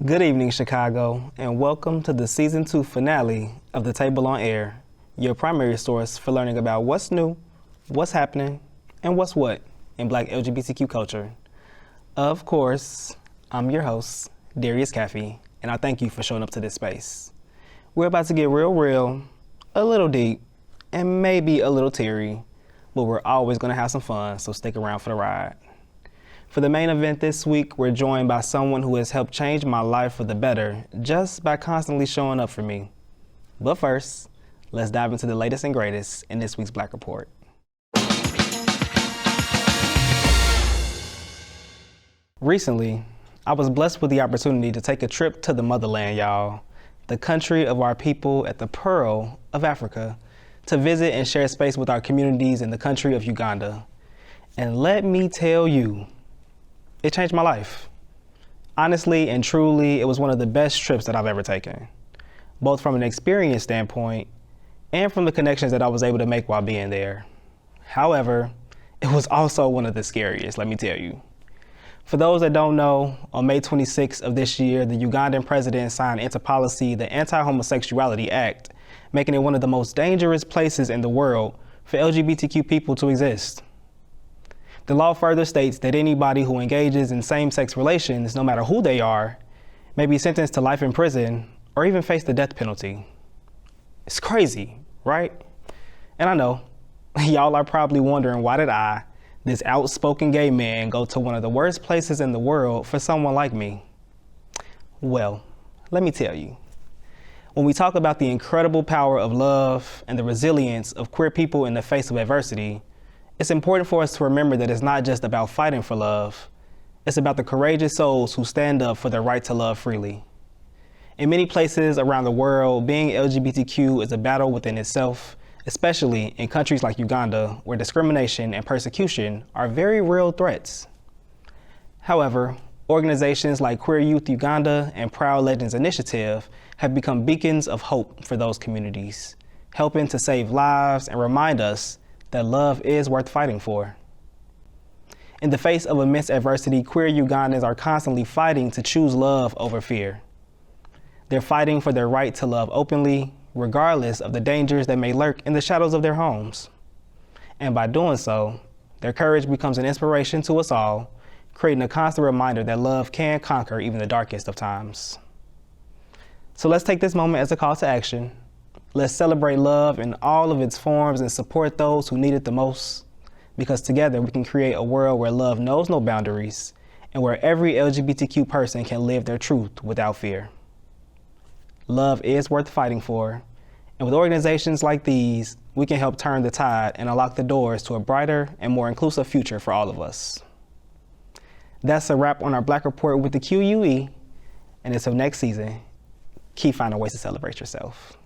Good evening, Chicago, and welcome to the Season 2 finale of The Table on Air, your primary source for learning about what's new, what's happening, and what's what in Black LGBTQ culture. Of course, I'm your host, Darius Caffey, and I thank you for showing up to this space. We're about to get real, a little deep, and maybe a little teary, but we're always going to have some fun, so stick around for the ride. For the main event this week, we're joined by someone who has helped change my life for the better just by constantly showing up for me. But first, let's dive into the latest and greatest in this week's Black Report. Recently, I was blessed with the opportunity to take a trip to the motherland, y'all, the country of our people at the Pearl of Africa, to visit and share space with our communities in the country of Uganda. And let me tell you, it changed my life. Honestly and truly, it was one of the best trips that I've ever taken, both from an experience standpoint and from the connections that I was able to make while being there. However, it was also one of the scariest, let me tell you. For those that don't know, on May 26th of this year, the Ugandan president signed into policy the Anti-Homosexuality Act, making it one of the most dangerous places in the world for LGBTQ people to exist. The law further states that anybody who engages in same-sex relations, no matter who they are, may be sentenced to life in prison or even face the death penalty. It's crazy, right? And I know, y'all are probably wondering, why did I, this outspoken gay man, go to one of the worst places in the world for someone like me? Well, let me tell you. When we talk about the incredible power of love and the resilience of queer people in the face of adversity, it's important for us to remember that it's not just about fighting for love. It's about the courageous souls who stand up for their right to love freely. In many places around the world, being LGBTQ is a battle within itself, especially in countries like Uganda, where discrimination and persecution are very real threats. However, organizations like Queer Youth Uganda and Proud Legends Initiative have become beacons of hope for those communities, helping to save lives and remind us that love is worth fighting for. In the face of immense adversity, queer Ugandans are constantly fighting to choose love over fear. They're fighting for their right to love openly, regardless of the dangers that may lurk in the shadows of their homes. And by doing so, their courage becomes an inspiration to us all, creating a constant reminder that love can conquer even the darkest of times. So let's take this moment as a call to action. Let's celebrate love in all of its forms and support those who need it the most, because together we can create a world where love knows no boundaries and where every LGBTQ person can live their truth without fear. Love is worth fighting for, and with organizations like these, we can help turn the tide and unlock the doors to a brighter and more inclusive future for all of us. That's a wrap on our Black Report with the QUE, and until next season, keep finding ways to celebrate yourself.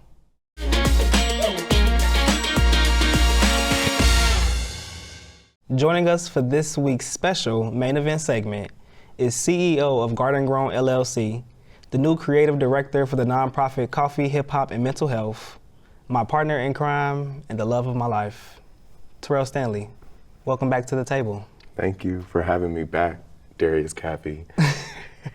Joining us for this week's special main event segment is CEO of Garden Grown LLC, the new creative director for the nonprofit Caffey, Hip Hop, and Mental Health, my partner in crime and the love of my life, Terrell Stanley. Welcome back to the table. Thank you for having me back, Darius Caffey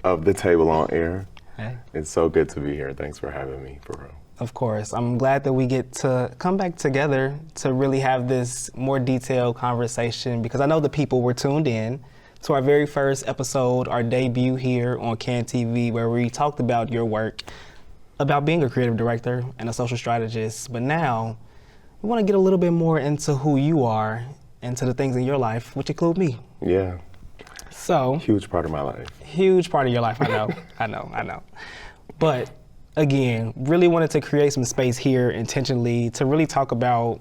of The Table on Air. Hey. It's so good to be here. Thanks for having me, for real. Of course. I'm glad that we get to come back together to really have this more detailed conversation, because I know the people were tuned in to our very first episode, our debut here on CAN TV, where we talked about your work, about being a creative director and a social strategist. But now we want to get a little bit more into who you are and to the things in your life, which include me. Yeah. So. Huge part of my life. Huge part of your life, I know, I know. But again, really wanted to create some space here intentionally to really talk about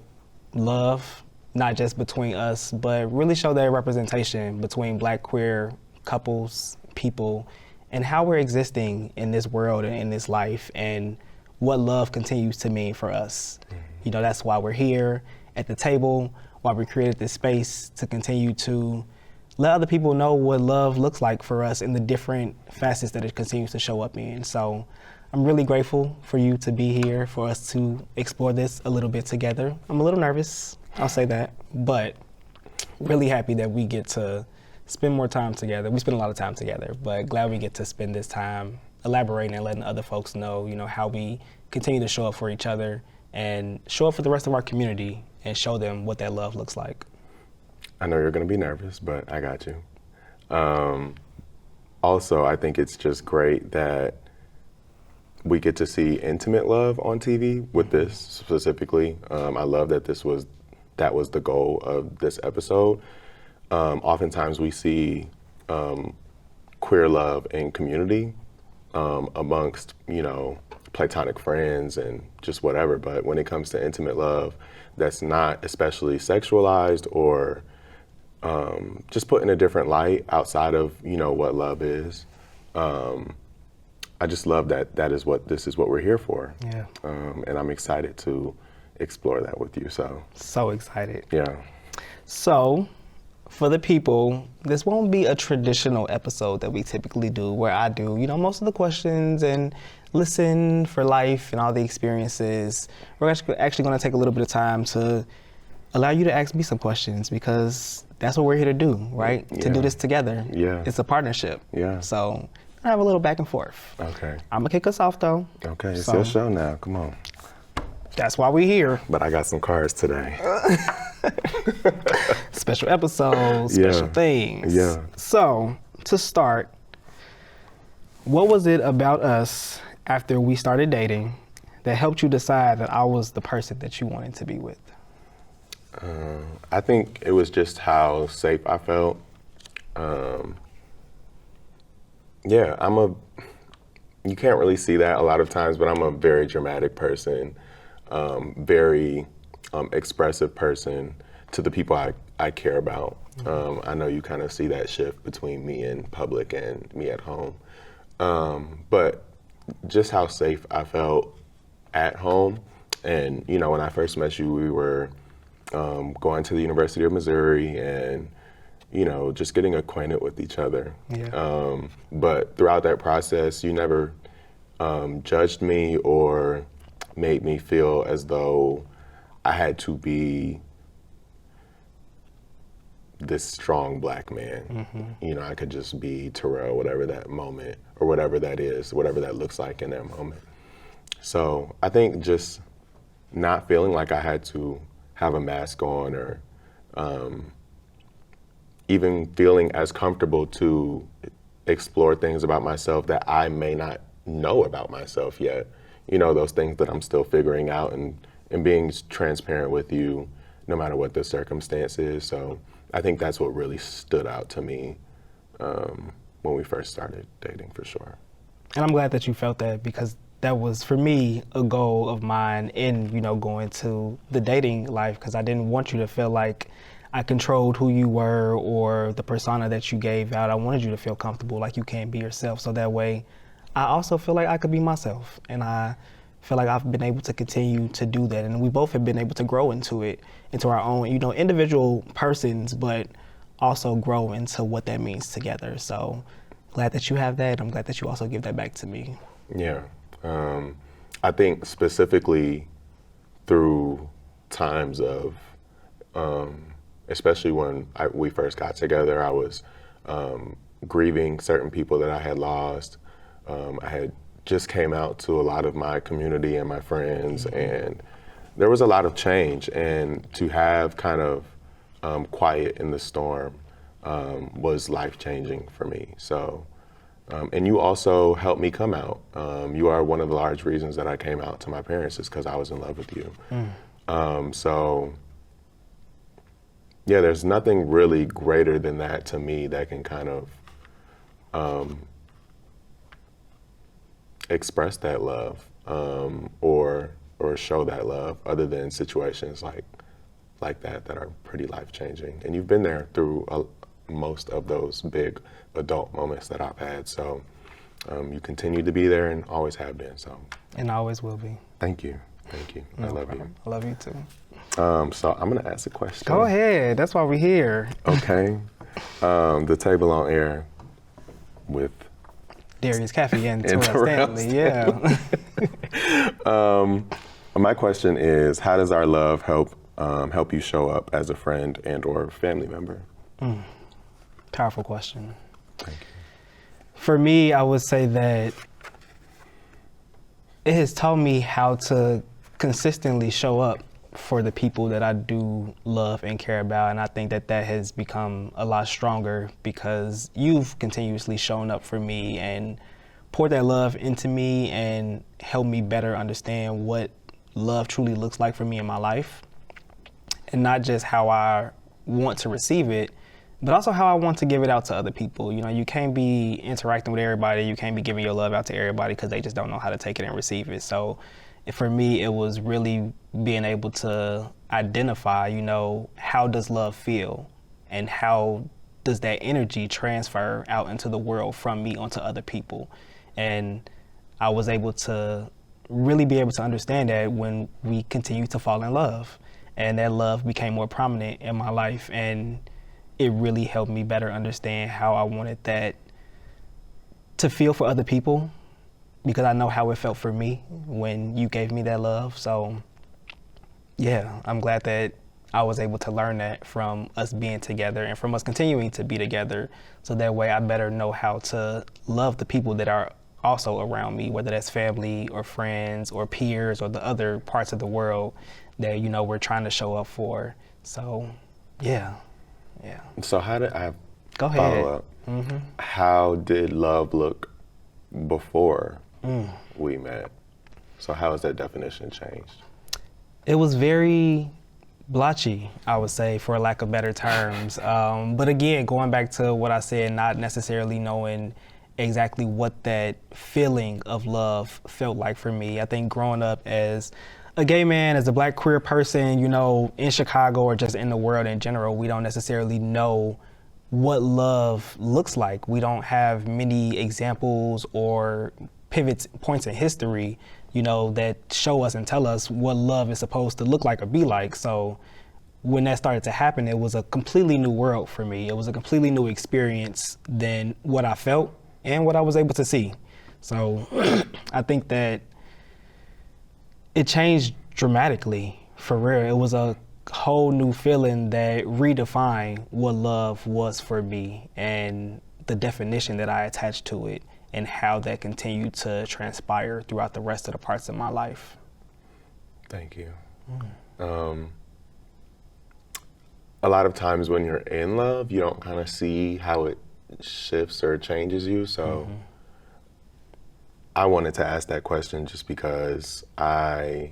love, not just between us, but really show that representation between Black queer couples, people, and how we're existing in this world and in this life, and what love continues to mean for us. Mm-hmm. You know, that's why we're here at the table, why we created this space to continue to let other people know what love looks like for us in the different facets that it continues to show up in. So I'm really grateful for you to be here, for us to explore this a little bit together. I'm a little nervous, I'll say that, but really happy that we get to spend more time together. We spend a lot of time together, but glad we get to spend this time elaborating and letting other folks know, how we continue to show up for each other and show up for the rest of our community and show them what that love looks like. I know you're going to be nervous, but I got you. Also, I think it's just great that we get to see intimate love on TV with this specifically. I love that that was the goal of this episode. Oftentimes we see queer love in community amongst, platonic friends and just whatever. But when it comes to intimate love, that's not especially sexualized or just put in a different light outside of, what love is. I just love that this is what we're here for. Yeah. And I'm excited to explore that with you. So excited. Yeah. So for the people, this won't be a traditional episode that we typically do where I do, most of the questions and listen for life and all the experiences. We're actually going to take a little bit of time to allow you to ask me some questions because that's what we're here to do, right? Yeah. To do this together. Yeah. It's a partnership. Yeah. So I have a little back and forth. Okay. I'm going to kick us off though. Okay, it's your show now. Come on. That's why we're here. But I got some cards today. Special episodes, special things. Yeah. So, to start, what was it about us after we started dating that helped you decide that I was the person that you wanted to be with? I think it was just how safe I felt. You can't really see that a lot of times, but I'm a very dramatic person, very expressive person to the people I care about. I know you kind of see that shift between me in public and me at home. But just how safe I felt at home. And, when I first met you, we were going to the University of Missouri and, just getting acquainted with each other. Yeah. But throughout that process, you never judged me or made me feel as though I had to be this strong Black man. Mm-hmm. I could just be Terrell, whatever that moment or whatever that is, whatever that looks like in that moment. So I think just not feeling like I had to have a mask on or even feeling as comfortable to explore things about myself that I may not know about myself yet. Those things that I'm still figuring out and being transparent with you no matter what the circumstance is. So I think that's what really stood out to me when we first started dating, for sure. And I'm glad that you felt that because that was, for me, a goal of mine in, going to the dating life because I didn't want you to feel like I controlled who you were or the persona that you gave out. I wanted you to feel comfortable, like you can be yourself. So that way, I also feel like I could be myself. And I feel like I've been able to continue to do that. And we both have been able to grow into our own, individual persons, but also grow into what that means together. So glad that you have that. I'm glad that you also give that back to me. Yeah. I think specifically through times of, especially when we first got together, I was grieving certain people that I had lost. I had just came out to a lot of my community and my friends, and there was a lot of change. And to have kind of quiet in the storm was life-changing for me. So, and you also helped me come out. You are one of the large reasons that I came out to my parents is because I was in love with you. So, yeah, there's nothing really greater than that to me that can kind of express that love or show that love other than situations like that are pretty life-changing. And you've been there through most of those big adult moments that I've had. So you continue to be there and always have been. So. And I always will be. Thank you. No I love problem. You. I love you too. So I'm gonna ask a question. Go ahead. That's why we're here. Okay. The table on air with Darius, Caffey, and Terrell Stanley. Yeah. My question is, how does our love help you show up as a friend and or family member? Powerful question. Thank you. For me, I would say that It has taught me how to consistently show up for the people that I do love and care about. And I think that that has become a lot stronger because you've continuously shown up for me and poured that love into me and helped me better understand what love truly looks like for me in my life. And not just how I want to receive it, but also how I want to give it out to other people. You know, you can't be interacting with everybody. You can't be giving your love out to everybody because they just don't know how to take it and receive it. So for me, it was really being able to identify, you know, how does love feel and how does that energy transfer out into the world from me onto other people. And I was able to really be able to understand that when we continue to fall in love, and that love became more prominent in my life, and it really helped me better understand how I wanted that to feel for other people, because I know how it felt for me when you gave me that love. So yeah, I'm glad that I was able to learn that from us being together and from us continuing to be together. So that way I better know how to love the people that are also around me, whether that's family or friends or peers or the other parts of the world that, you know, we're trying to show up for. So yeah. So how did I Go ahead. follow up? Mm-hmm. How did love look before we met? So how has that definition changed? It was very blotchy, I would say, for lack of better terms. But again, going back to what I said, not necessarily knowing exactly what that feeling of love felt like for me. I think growing up as a gay man, as a Black queer person, you know, in Chicago or just in the world in general, we don't necessarily know what love looks like. We don't have many examples or points in history, you know, that show us and tell us what love is supposed to look like or be like. So when that started to happen, it was a completely new world for me. It was a completely new experience than what I felt and what I was able to see. So I think that it changed dramatically, for real. It was a whole new feeling that redefined what love was for me and the definition that I attached to it and how that continued to transpire throughout the rest of the parts of my life. Thank you. A lot of times when you're in love, you don't kind of see how it shifts or changes you. So I wanted to ask that question just because I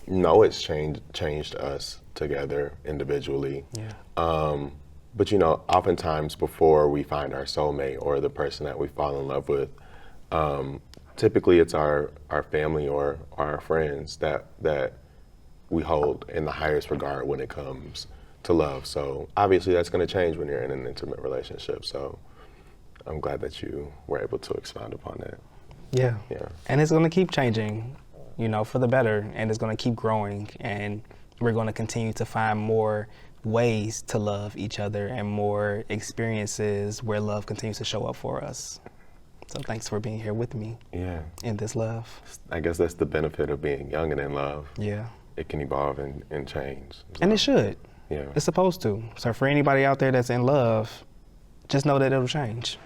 know it's changed us together individually. Yeah. But you know, oftentimes before we find our soulmate or the person that we fall in love with, typically it's our family or our friends that we hold in the highest regard when it comes to love. So obviously that's going to change when you're in an intimate relationship. So I'm glad that you were able to expound upon that. Yeah. Yeah. And it's going to keep changing, you know, for the better, and it's going to keep growing, and we're going to continue to find more ways to love each other and more experiences where love continues to show up for us. So thanks for being here with me. Yeah. In this love. I guess that's the benefit of being young and in love. Yeah. It can evolve and change. So, And it should. Yeah. It's supposed to. So for anybody out there that's in love, just know that it'll change.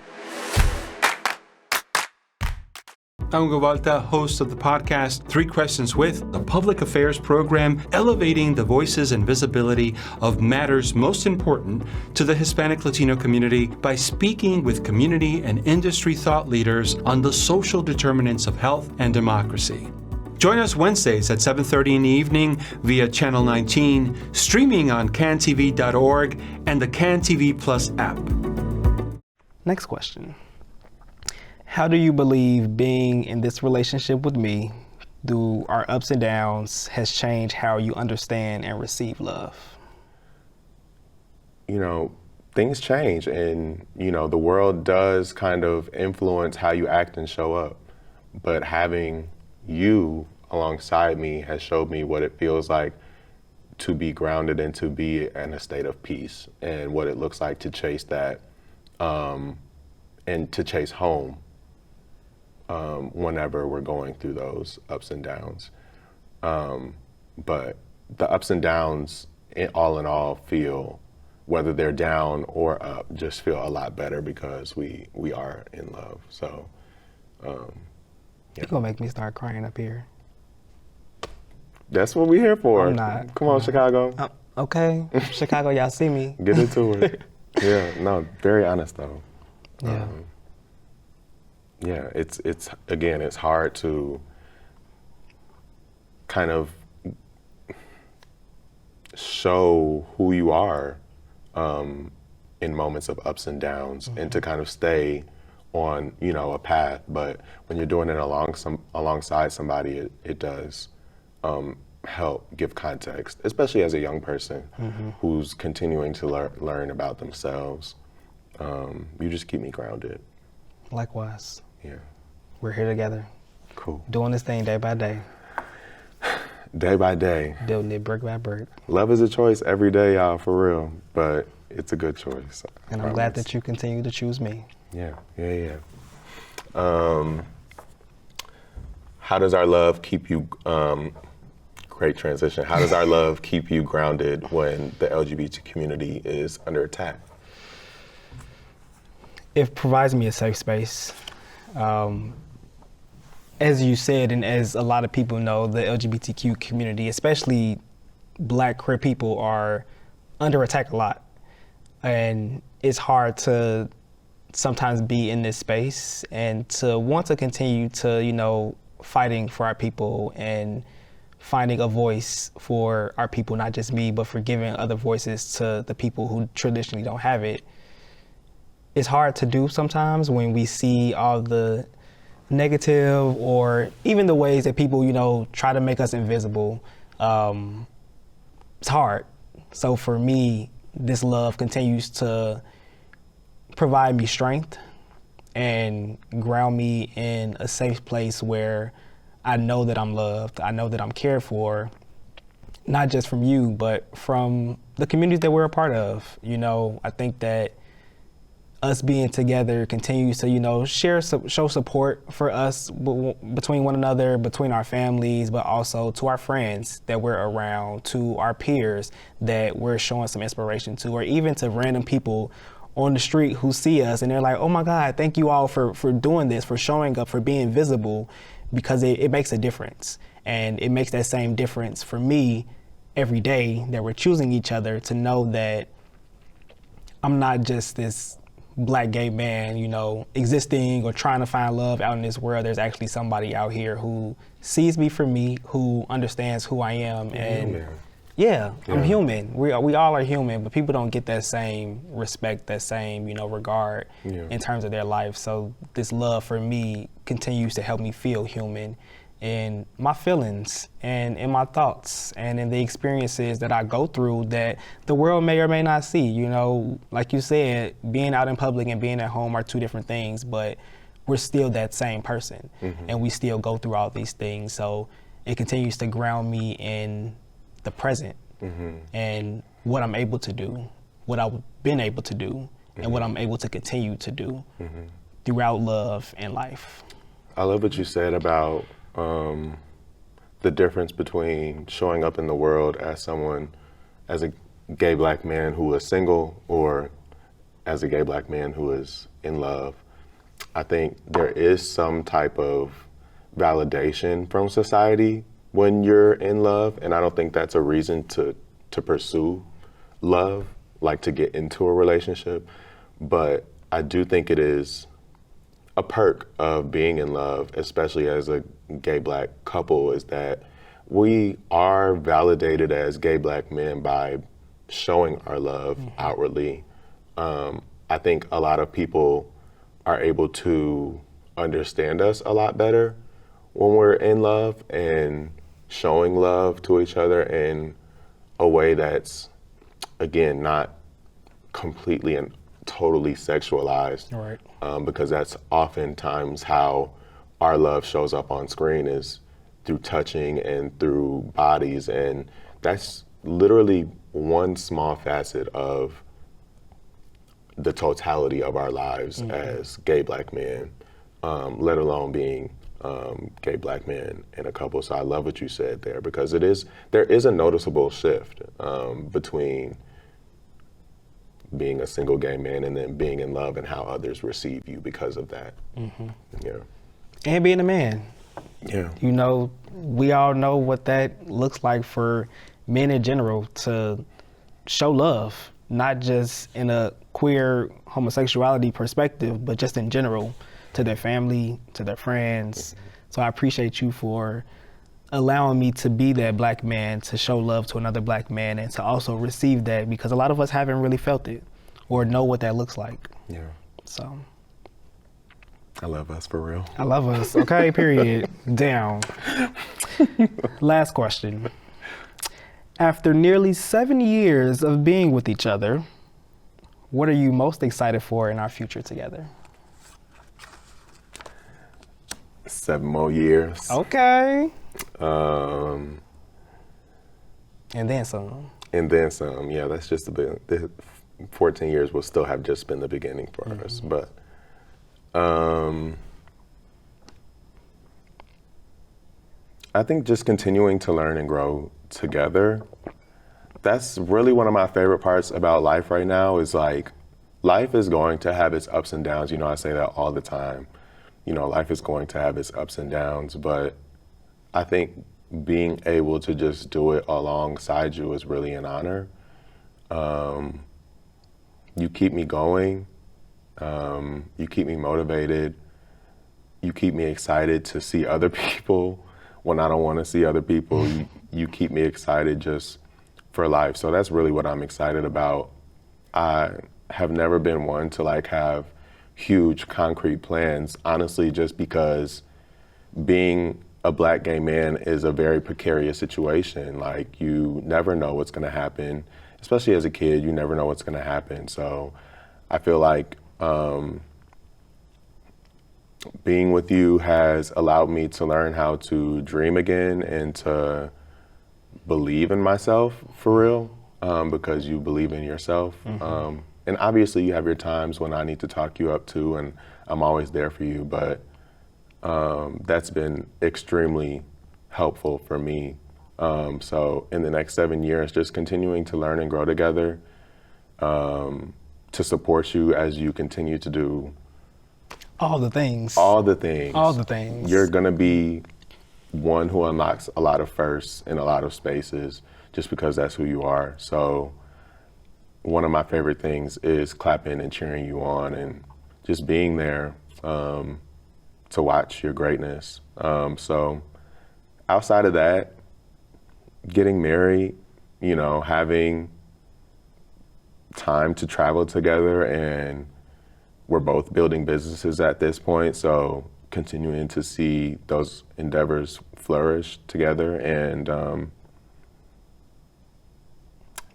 I'm Govalta, host of the podcast 3 Questions With, a public affairs program elevating the voices and visibility of matters most important to the Hispanic Latino community by speaking with community and industry thought leaders on the social determinants of health and democracy. Join us Wednesdays at 7:30 in the evening via Channel 19, streaming on cantv.org and the CanTV Plus app. Next question. How do you believe being in this relationship with me through our ups and downs has changed how you understand and receive love? You know, things change, and you know, the world does kind of influence how you act and show up. But having you alongside me has showed me what it feels like to be grounded and to be in a state of peace, and what it looks like to chase that and to chase home whenever we're going through those ups and downs. But the ups and downs, all in all, feel, whether they're down or up, just feel a lot better because we are in love. So You're going to make me start crying up here. That's what we're here for. I'm not. Come on, Chicago. Okay. Chicago, y'all see me. Get into it. Yeah, no, very honest though. Yeah. Yeah, it's again, it's hard to kind of show who you are in moments of ups and downs, and to kind of stay on, a path. But when you're doing it alongside somebody, it does help give context, especially as a young person who's continuing to learn about themselves. You just keep me grounded. Likewise. Yeah. We're here together. Cool. Doing this thing day by day. Day by day. Building it brick by brick. Love is a choice every day, y'all, for real. But it's a good choice. And I'm glad that you continue to choose me. Yeah. How does our love keep you, great transition. How does our love keep you grounded when the LGBT community is under attack? It provides me a safe space. As you said, and as a lot of people know, the LGBTQ community, especially Black queer people, are under attack a lot. And it's hard to sometimes be in this space and to want to continue to, fighting for our people and finding a voice for our people, not just me, but for giving other voices to the people who traditionally don't have it. It's hard to do sometimes when we see all the negative or even the ways that people, try to make us invisible. It's hard. So for me, this love continues to provide me strength and ground me in a safe place where I know that I'm loved. I know that I'm cared for, not just from you, but from the communities that we're a part of. I think that us being together continues to, show support for us between one another, between our families, but also to our friends that we're around, to our peers that we're showing some inspiration to, or even to random people on the street who see us and they're like, oh my God, thank you all for doing this, for showing up, for being visible, because it makes a difference. And it makes that same difference for me every day that we're choosing each other, to know that I'm not just this Black gay man, existing or trying to find love out in this world. There's actually somebody out here who sees me for me, who understands who I am. I'm human. We all are human, but people don't get that same respect, that same, regard in terms of their life. So this love for me continues to help me feel human in my feelings and in my thoughts and in the experiences that I go through that the world may or may not see. Like you said, being out in public and being at home are two different things, but we're still that same person and we still go through all these things. So it continues to ground me in the present and what I'm able to do, what I've been able to do, and what I'm able to continue to do throughout love and life. I love what you said about the difference between showing up in the world as a gay Black man who is single, or as a gay Black man who is in love. I think there is some type of validation from society when you're in love, and I don't think that's a reason to pursue love, like to get into a relationship. But I do think it is a perk of being in love, especially as a gay Black couple, is that we are validated as gay Black men by showing our love outwardly. I think a lot of people are able to understand us a lot better when we're in love and showing love to each other in a way that's, again, not completely and totally sexualized. Right. Because that's oftentimes how our love shows up on screen, is through touching and through bodies. And that's literally one small facet of the totality of our lives as gay Black men, let alone being gay Black men in a couple. So I love what you said there, because there is a noticeable shift between being a single gay man and then being in love, and how others receive you because of that. Yeah. And being a man. Yeah. You know, we all know what that looks like for men in general to show love, not just in a queer homosexuality perspective, but just in general to their family, to their friends. So I appreciate you for allowing me to be that black man, to show love to another black man, and to also receive that, because a lot of us haven't really felt it or know what that looks like. Yeah. So I love us for real. I love us. Okay, period. Down. Last question. After nearly 7 years of being with each other, what are you most excited for in our future together? 7 more years. Okay. Um, And then some. and then some. Yeah, that's just the 14 years will still have just been the beginning for us. But I think just continuing to learn and grow together. That's really one of my favorite parts about life right now is like, life is going to have its ups and downs. You know, I say that all the time. You know, life is going to have its ups and downs, but I think being able to just do it alongside you is really an honor. You keep me going. You keep me motivated. You keep me excited to see other people when I don't want to see other people. You keep me excited just for life. So that's really what I'm excited about. I have never been one to like have huge concrete plans, honestly, just because being a black gay man is a very precarious situation. Like, you never know what's gonna happen, especially as a kid, you never know what's gonna happen. So I feel like being with you has allowed me to learn how to dream again and to believe in myself for real, because you believe in yourself. And obviously you have your times when I need to talk you up too, and I'm always there for you, but that's been extremely helpful for me. So in the next 7 years, just continuing to learn and grow together, to support you as you continue to do All the things. all the things. All the things. You're gonna be one who unlocks a lot of firsts in a lot of spaces just because that's who you are. So one of my favorite things is clapping and cheering you on and just being there to watch your greatness. So outside of that, getting married, you know, having time to travel together, and we're both building businesses at this point, so continuing to see those endeavors flourish together, and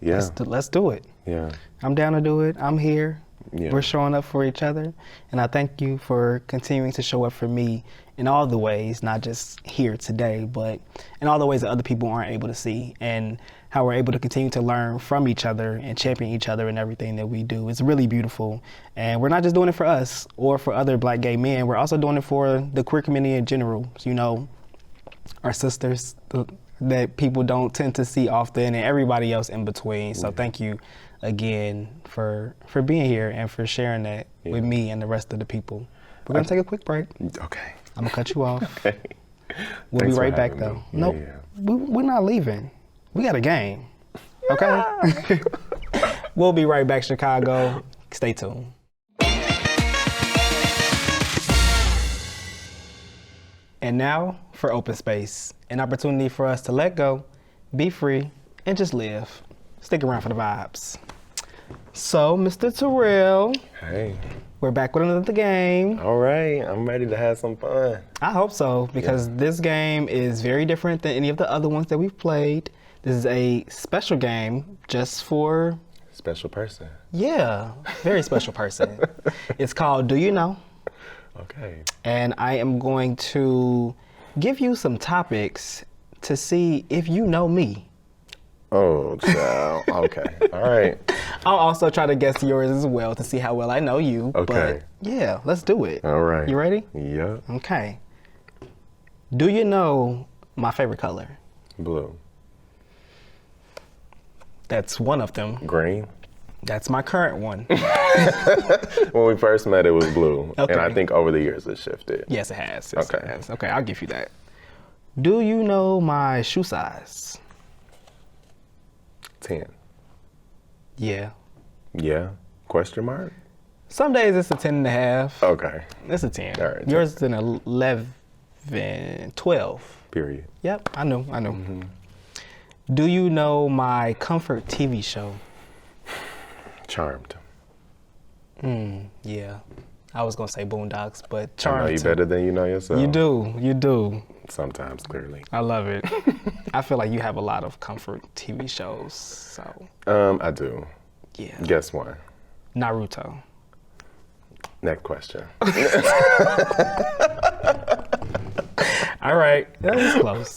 yeah. Let's do it. Yeah. I'm down to do it. I'm here. Yeah. We're showing up for each other. And I thank you for continuing to show up for me in all the ways, not just here today, but in all the ways that other people aren't able to see, and how we're able to continue to learn from each other and champion each other in everything that we do. It's really beautiful. And we're not just doing it for us or for other black gay men. We're also doing it for the queer community in general. You know, our sisters that people don't tend to see often, and everybody else in between. So thank you again for being here and for sharing that with me and the rest of the people. We're gonna take a quick break. Okay. I'm gonna cut you off. Okay. We'll Thanks be for right back having though. me. Nope, we're not leaving. We got a game, okay? We'll be right back, Chicago. Stay tuned. And now for Open Space, an opportunity for us to let go, be free, and just live. Stick around for the vibes. So, Mr. Terrell, Hey. we're back with another game. All right. I'm ready to have some fun. I hope so, because this game is very different than any of the other ones that we've played. This is a special game just for, Special person. yeah, very special person. It's called Do You Know? Okay. And I am going to give you some topics to see if you know me. Oh, child. Okay. All right. I'll also try to guess yours as well to see how well I know you. Okay. But yeah, let's do it. All right. You ready? Yep. Okay. Do you know my favorite color? Blue. That's one of them. Green. That's my current one. When we first met, it was blue. Okay. And I think over the years it shifted. Yes, it has. Okay. It has. Okay, I'll give you that. Do you know my shoe size? 10. Yeah. Yeah? Question mark? Some days it's a 10 and a half. Okay. It's a 10. All right, Yours is an 11, 12. Period. Yep, I know. Do you know my comfort TV show? Charmed. Yeah. I was going to say Boondocks, but I know Charmed you too. better than you know yourself. You do. Sometimes, clearly. I love it. I feel like you have a lot of comfort TV shows, so I do. yeah. Guess one. Naruto. Next question. All right, that was close.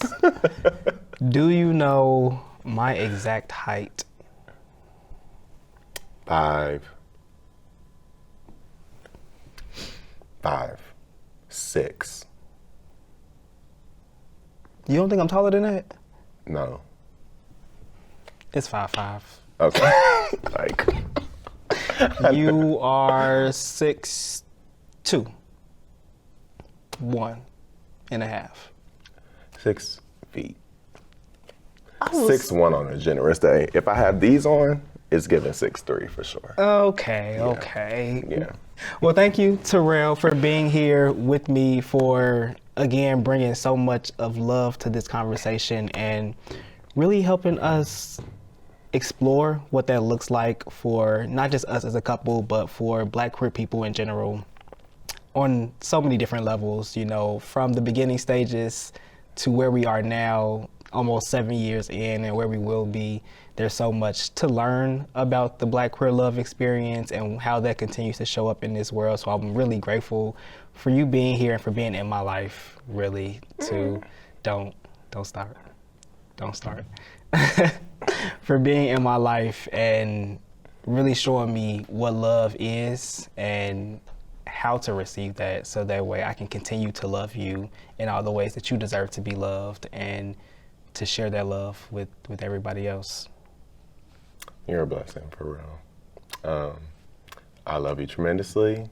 Do you know my exact height? 5, 6. You don't think I'm taller than that? No. It's 5'5". Okay. Like. You are 6'2". 1.5. 6 feet. 6'1" on a generous day. If I have these on, it's giving 6'3" for sure. Okay. Yeah. Well, thank you, Terrell, for being here with me, for, again, bringing so much of love to this conversation and really helping us explore what that looks like for not just us as a couple, but for Black queer people in general on so many different levels, you know, from the beginning stages to where we are now, almost 7 years in, and where we will be. There's so much to learn about the Black queer love experience and how that continues to show up in this world. So I'm really grateful for you being here and for being in my life, really, to don't start. For being in my life and really showing me what love is and how to receive that, so that way I can continue to love you in all the ways that you deserve to be loved and to share that love with everybody else. You're a blessing, for real. I love you tremendously.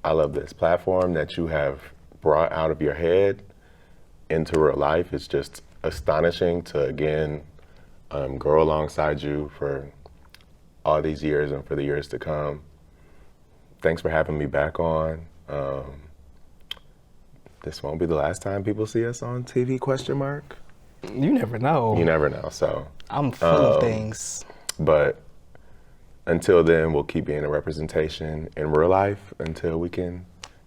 I love this platform that you have brought out of your head into real life. It's just astonishing to, again, grow alongside you for all these years and for the years to come. Thanks for having me back on. This won't be the last time people see us on TV, question mark? You never know. You never know, so. I'm full of things. But until then, we'll keep being a representation in real life until we can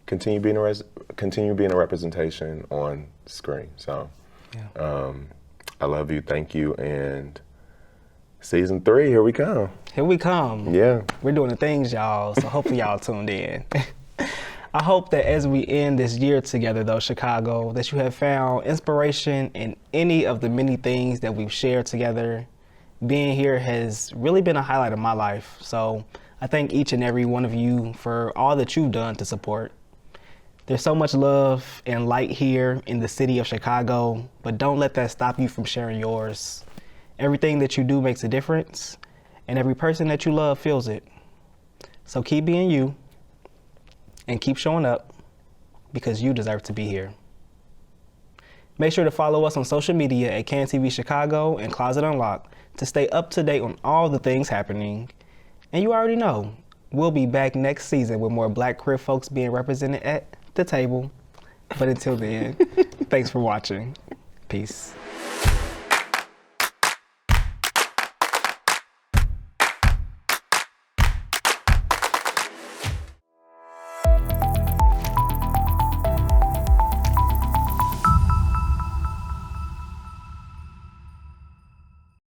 continue being a representation on screen. So, Yeah. I love you, thank you, and season 3, here we come. Here we come. Yeah. We're doing the things, y'all, so hopefully y'all tuned in. I hope that as we end this year together, though, Chicago, that you have found inspiration in any of the many things that we've shared together. Being here has really been a highlight of my life. So I thank each and every one of you for all that you've done to support. There's so much love and light here in the city of Chicago, but don't let that stop you from sharing yours. Everything that you do makes a difference, and every person that you love feels it. So keep being you and keep showing up, because you deserve to be here. Make sure to follow us on social media at CanTV Chicago and Closet Unlocked to stay up to date on all the things happening. And you already know, we'll be back next season with more Black queer folks being represented at the table. But until then, thanks for watching. Peace.